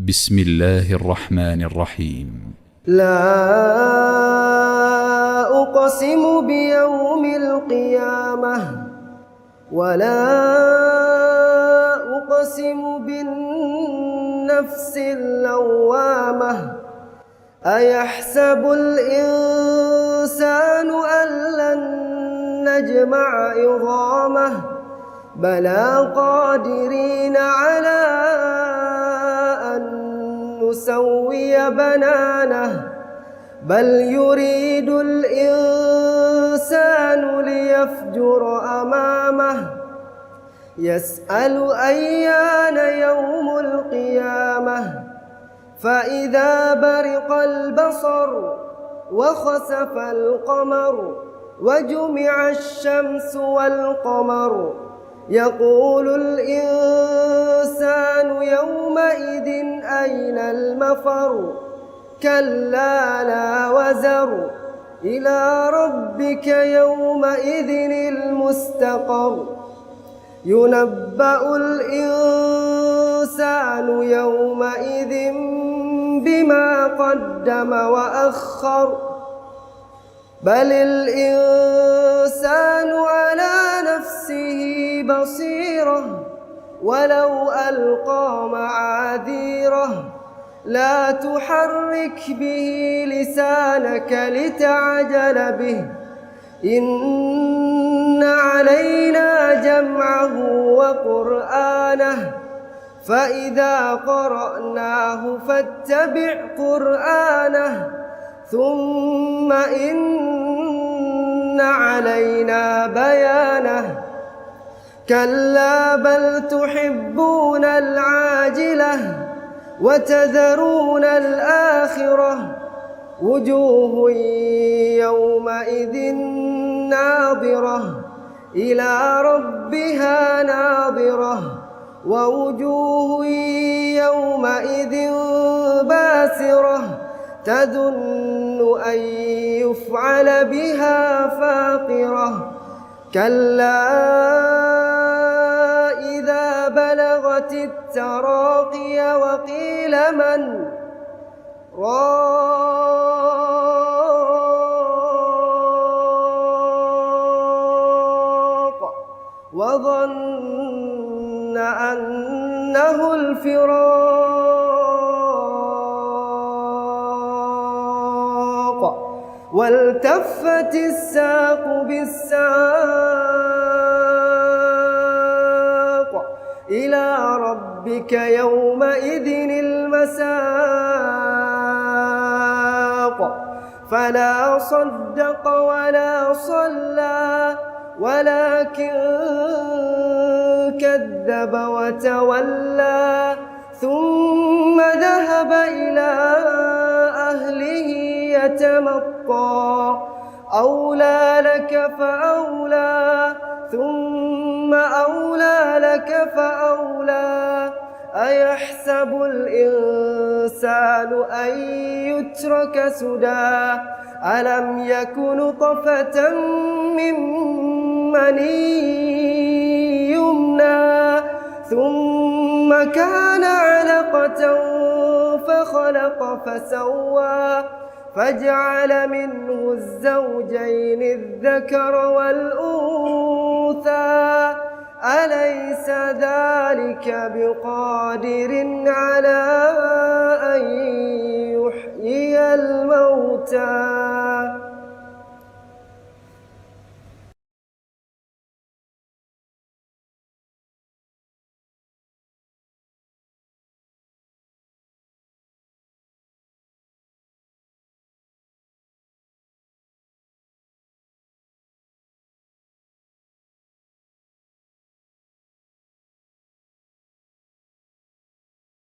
بسم الله الرحمن الرحيم. لا أقسم بيوم القيامة ولا أقسم بالنفس اللوامة. أيحسب الإنسان أن لن نجمع عظامه بلى قادرين على أن نسوي بنانه بل يريد الإنسان ليفجر أمامه يسأل أيان يوم القيامة فإذا برق البصر وخسف القمر وجمع الشمس والقمر يقول الإنسان يومئذ أين المفر كلا لا وزر إلى ربك يومئذ المستقر ينبأ الإنسان يومئذ بما قدم وأخر بل الإنسان على نفسه بصيرة ولو ألقى معاذيره لا تحرك به لسانك لتعجل به إن علينا جمعه وقرآنه فإذا قرأناه فاتبع قرآنه ثم إن علينا بيانه كلا بل تحبون العاجلة وتذرون الآخرة وجوه يومئذ ناظرة إلى ربها ناظرة ووجوه يومئذ باسرة تظن أن يفعل بها فاقرة كلا إذا بلغت التراقي وقيل من راق وظن أنه الفراق والتفت الساق بالساق إلى ربك يومئذ المساق فلا صدق ولا صلى ولكن كذب وتولى ثم ذهب إلى أهله يتمطى أولى لك فأولى ثم أولى لك فأولى أيحسب الإنسان أن يترك سدى ألم يك نطفة من مني يمنى ثم كان علقة فخلق فسوى فجعل منه الزوجين الذكر والأنثى أليس ذلك بقادر على أن يحيي الموتى